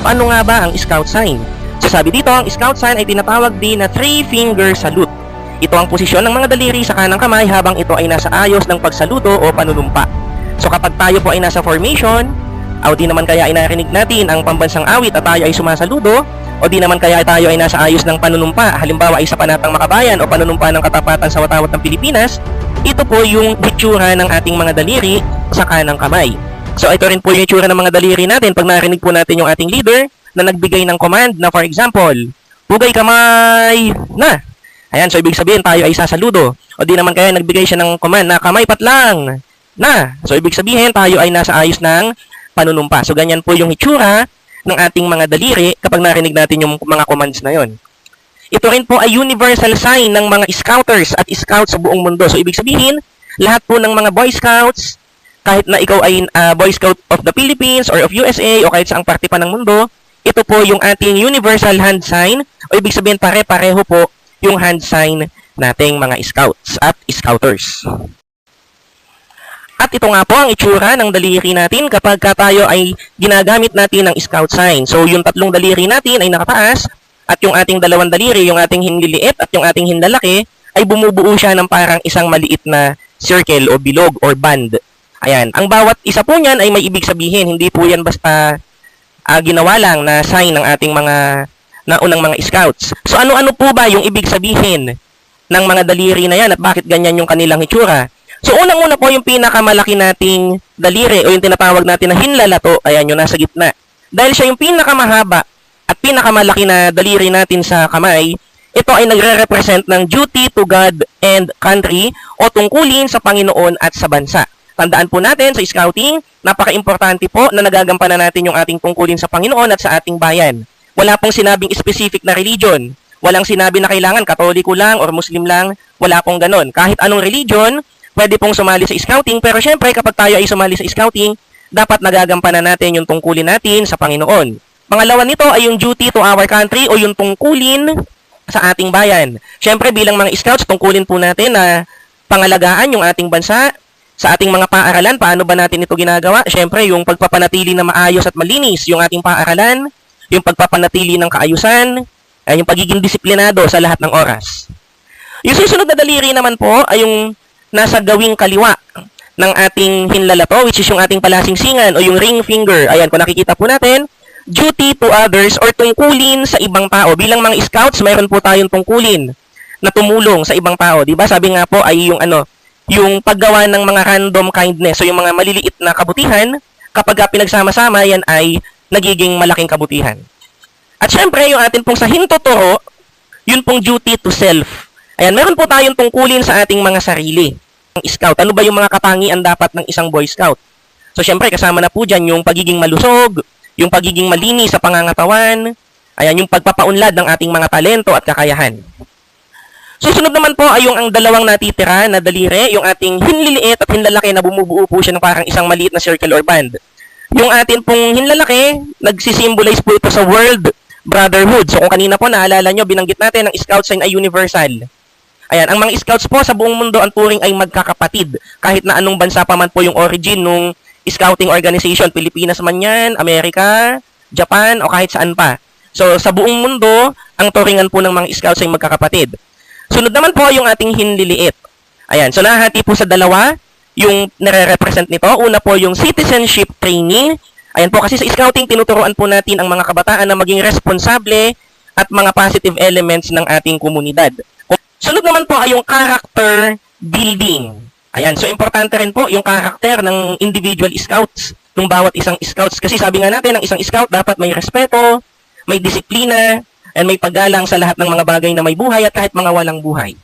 Ano nga ba ang scout sign? So sabi dito, ang scout sign ay tinatawag din na three-finger salute. Ito ang posisyon ng mga daliri sa kanang kamay habang ito ay nasa ayos ng pagsaludo o panunumpa. So kapag tayo po ay nasa formation, o di naman kaya ay narinig natin ang pambansang awit at tayo ay sumasaludo, o di naman kaya tayo ay nasa ayos ng panunumpa, halimbawa ay sa Panatang Makabayan o panunumpa ng Katapatan sa Watawat ng Pilipinas, ito po yung hitsura ng ating mga daliri sa kanang kamay. So ito rin po yung hitsura ng mga daliri natin pag narinig po natin yung ating leader na nagbigay ng command na for example, pugay kamay na. Ayan, so ibig sabihin tayo ay sasaludo. O di naman kaya nagbigay siya ng command na kamay patlang na. So ibig sabihin tayo ay nasa ayos ng panunumpa. So ganyan po yung hitsura ng ating mga daliri kapag narinig natin yung mga commands na yon. Ito rin po ay universal sign ng mga scouters at scouts sa buong mundo. So ibig sabihin, lahat po ng mga Boy Scouts, kahit na ikaw ay Boy Scout of the Philippines or of USA o kahit saang parte pa ng mundo, ito po yung ating universal hand sign o ibig sabihin pare-pareho po yung hand sign nating mga scouts at scouters. At ito nga po ang itsura ng daliri natin kapag tayo ay ginagamit natin ng scout sign. So yung tatlong daliri natin ay nakataas at yung ating dalawang daliri, yung ating hinliliit at yung ating hinlalaki ay bumubuo siya ng parang isang maliit na circle o bilog or band. Ayan, ang bawat isa po niyan ay may ibig sabihin, hindi po yan basta ginawa lang na sign ng ating mga naunang mga scouts. So ano-ano po ba yung ibig sabihin ng mga daliri na yan at bakit ganyan yung kanilang hitsura? So unang-una po yung pinakamalaki nating daliri o yung tinatawag natin na hinlalato, ayan yung nasa gitna. Dahil siya yung pinakamahaba at pinakamalaki na daliri natin sa kamay, ito ay nagre-represent ng duty to God and country o tungkulin sa Panginoon at sa bansa. Tandaan po natin sa scouting, napaka-importante po na nagagampanan natin yung ating tungkulin sa Panginoon at sa ating bayan. Wala pong sinabing specific na religion. Walang sinabi na kailangan Katoliko lang or Muslim lang. Wala pong ganon. Kahit anong religion, pwede pong sumali sa scouting. Pero syempre, kapag tayo ay sumali sa scouting, dapat nagagampanan natin yung tungkulin natin sa Panginoon. Pangalawa nito ay yung duty to our country o yung tungkulin sa ating bayan. Syempre, bilang mga scouts, tungkulin po natin na pangalagaan yung ating bansa. Sa ating mga paaralan, paano ba natin ito ginagawa? Syempre, yung pagpapanatili na maayos at malinis yung ating paaralan, yung pagpapanatili ng kaayusan, ay yung pagiging disiplinado sa lahat ng oras. Yung susunod na daliri naman po ay yung nasa gawing kaliwa ng ating hinlalato, which is yung ating palasingsingan o yung ring finger. Ayan, kung nakikita po natin, duty to others or tungkulin sa ibang tao. Bilang mga scouts, mayroon po tayong tungkulin na tumulong sa ibang tao. Diba? Sabi nga po ay yung paggawa ng mga random kindness. So yung mga maliliit na kabutihan, kapag pinagsama-sama, yan ay nagiging malaking kabutihan. At syempre, yung atin pong sa hintuturo, yun pong duty to self. Ayan, meron po tayong tungkulin sa ating mga sarili. Scout, ano ba yung mga katangian dapat ng isang Boy Scout? So syempre, kasama na po dyan yung pagiging malusog, yung pagiging malinis sa pangangatawan, ayan, yung pagpapaunlad ng ating mga talento at kakayahan. Susunod naman po ay yung ang dalawang natitira na daliri, yung ating hinliliit at hinlalaki na bumubuo po siya ng parang isang maliit na circle or band. Yung atin pong hinlalaki, nagsisimbolize po ito sa world brotherhood. So kung kanina po naalala nyo, binanggit natin ang scout sign ay universal. Ayan, ang mga scouts po sa buong mundo ang turing ay magkakapatid. Kahit na anong bansa pa man po yung origin ng scouting organization, Pilipinas man yan, Amerika, Japan, o kahit saan pa. So sa buong mundo, ang turingan po ng mga scouts ay magkakapatid. Sunod naman po yung ating hinliliit. Ayan, so nahati po sa dalawa yung nare-represent nito. Una po yung citizenship training. Ayan po, kasi sa scouting, tinuturuan po natin ang mga kabataan na maging responsable at mga positive elements ng ating komunidad. Sunod naman po ay yung character building. Ayan, so importante rin po yung character ng individual scouts, ng bawat isang scouts. Kasi sabi nga natin, ang isang scout dapat may respeto, may disiplina, and may paggalang sa lahat ng mga bagay na may buhay at kahit mga walang buhay.